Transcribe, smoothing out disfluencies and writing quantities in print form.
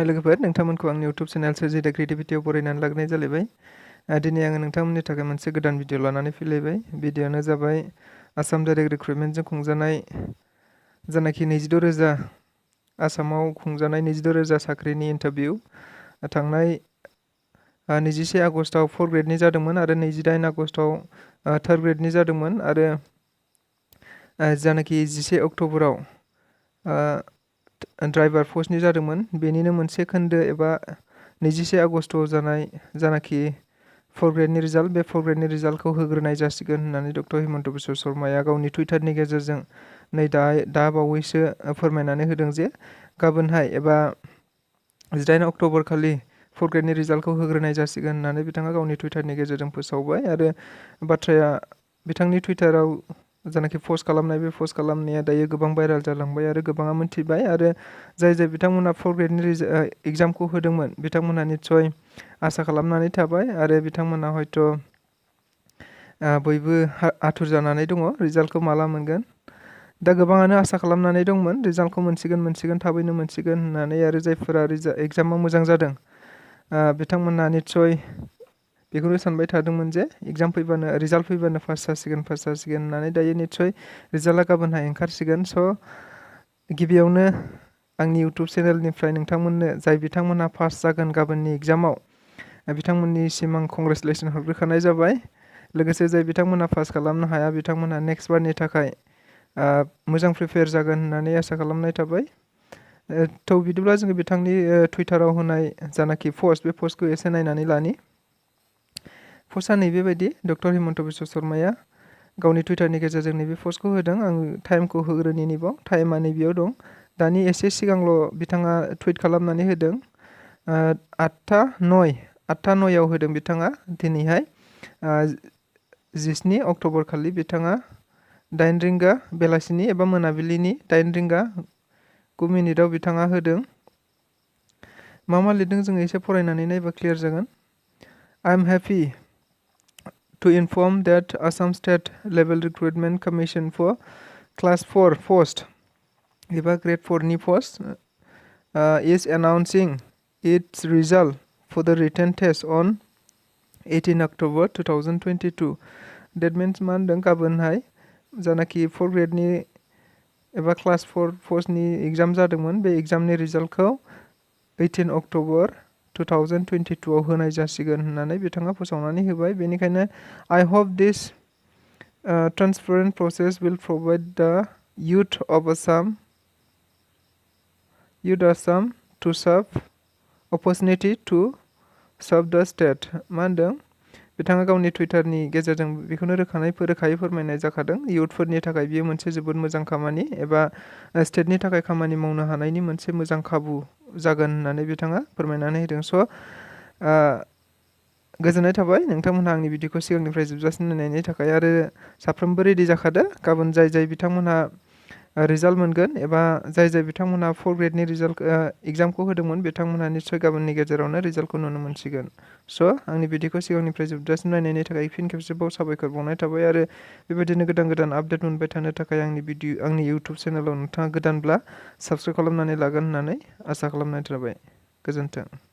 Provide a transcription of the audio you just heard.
हाय लोगोफोर, नोंथांमोनखौ आंनि YouTube चेनेल सोरजिदा क्रिएटिभिटीआव बरायनानै लाग्रोनाय जालायबाय। दिनै आङो नोंथांमोननि थाखाय मोनसे गोदान भिडिअ लानानै फैलायबाय। भिडिअआनो जाबाय आसाम डाइरेक्ट रिक्रुटमेन्टजों खुंजानाय जानाखि 26,000 आसामाव खुंजानाय 26,000 साख्रिनि इन्टारभिउ थांनाय 21 आगस्टआव 4 ग्रेडनि जादोंमोन आरो 28 आगस्टआव 3 ग्रेडनि जादोंमोन आरो जानाखि 11 अक्ट'बराव ड्राइभार पस्टनि जादोंमोन। बेनिनो मोनसे खोन्दो एबा 21 आगस्टआव जानाय जानाखि 4 ग्रेडनि रिजाल्ट, बे 4 ग्रेडनि रिजाल्टखौ होग्रोनाय जासिगोन होननानै डक्टर हिमन्त बिश्व शर्माया गावनि टुइटारनि गेजेरजों दा बावैसो फोरमायनानै होदों जे गाबोनहाय एबा 18 अक्ट'बर खालि 4 ग्रेडनि रिजाल्टखौ होग्रोनाय जासिगोन होननानै बिथाङा गावनि टुइटारनि गेजेरजों फोसावबाय। आरो बाथ्राया बिथांनि टुइटाराव जानाखि पस्ट खालामनाय, बे पस्ट खालामनाया दायो गोबां भाइराल जालांबाय आरो गोबाङा मोन्थिबाय। आरो जाय बिथांमोना 4 ग्रेडनि एग्जामखौ होदोंमोन बिथांमोनहा निस्सय आसा खालामनानै थाबाय आरो बिथांमोना हयथ' बयबो आथुर जानानै दङ रिजाल्टखौ माला मोनगोन। दा गोबाङानो आसा खालामनानै दंमोन रिजाल्टखौ मोनसिगोन थाबैनो मोनसिगोन होननानै। आरो जायफोरा एग्जामाव मोजां जादों बिथांमोनहा निस्सय बेखौनो सानबाय थादोंमोन जे एग्जाम फैबानो, रिजाल्ट फैबानो पास जासिगोन होननानै। दायो निस्सय रिजाल्टआ गाबोनहाय ओंखारसिगोन। स' गिबियावनो आंनि इउटुब चेनेलनिफ्राय नोंथांमोननो जाय बिथांमोनहा पास जागोन गाबोननि एग्जामाव, बिथांमोननिसिम आं कंग्रेचुलेसन हरग्रोखानाय जाबाय। लोगोसे जाय बिथांमोनहा पास खालामनो हाया बिथांमोनहा नेक्स्ट बारनि थाखाय मोजां प्रिपेयार जागोन होननानै आसा खालामनाय थाबाय। थ' बिदिब्ला जोङो बिथांनि टुइटाराव होनाय जानाखि पस्ट, बे पस्टखौ एसे नायनानै लानि। पस्टआ नैबेबायदि, डक्टर हिमन्त बिश्व शर्माया गावनि टुइटारनि गेजेरजों नैबे पस्टखौ होदों। आं टाइमखौ होग्रोनि नैबाव, टाइमा नैबेयाव दं। दानि एसे सिगांल' बिथाङा टुइट खालामनानै होदों। 8:09 होदों बिथाङा दिनैहाय 17 अक्ट'बर खालि बिथाङा 8 रिंगा बेलासिनि एबा मोनाबिलिनि 8 रिंगा 9 मिनिटआव बिथाङा होदों। मा लिरदों जोङो एसे फरायनानै नायबा क्लियार जागोन। I am happy to inform that Assam State Level Recruitment Commission for Class 4 post एबा ग्रेड 4 नि post is announcing its result for the written test on 18 October 2022. That means मा होनदों, गाबोनहाय जानाखि 4 ग्रेडनि एबा क्लास 4 पस्टनि एग्जाम जादोंमोन, बे एग्जामनि रिजाल्टखौ 18 अक्ट'बर 2022 होनाय जासिगोन होननानै बिथाङा फोसावनानै होबाय। बेनिखायनो I hope this transparent process will provide the youth Assam to serve opportunity to serve the state. मा होनदों, बिथाङा गावनि टुइटारनि गेजेरजों बेखौनो रोखायै फोरमायनाय जाखादों। इयुथफोरनि थाखाय बियो मोनसे जोबोद मोजां खामानि एबा स्टेटनि थाखाय खामानि मावनो हानायनि मोनसे मोजां खाबु जागोन होननानै बिथाङा फोरमायनानै होदों। स' गोजोननाय थाबाय नोंथांमोनहा आंनि भिडिअखौ सिगांनिफ्राय जोबजासिम नायनायनि थाखाय। आरो साफ्रोमबो रेडि जाखादो, गाबोन जाय बिथांमोनहा रिजाल्ट मोनगोन एबा जाय बिथांमोनहा 4 ग्रेडनि रिजाल्ट एग्जामखौ होदोंमोन बिथांमोनहा निस्सय गाबोननि गेजेरावनो रिजाल्टखौ नुनो मोनसिगोन। स' आंनि भिडिअखौ सिगांनिफ्राय जोबजासिम नायनायनि थाखाय फिन खेबसेबाव साबायखर बावनाय थाबाय। आरो बेबायदिनो गोदान आपडेट मोनबाय थानो थाखाय आंनि इउटुब चेनेलाव नोंथाङा गोदानब्ला साबस्क्राइब खालामनानै लागोन होननानै आसा खालामनाय थाबाय। गोजोन्थों।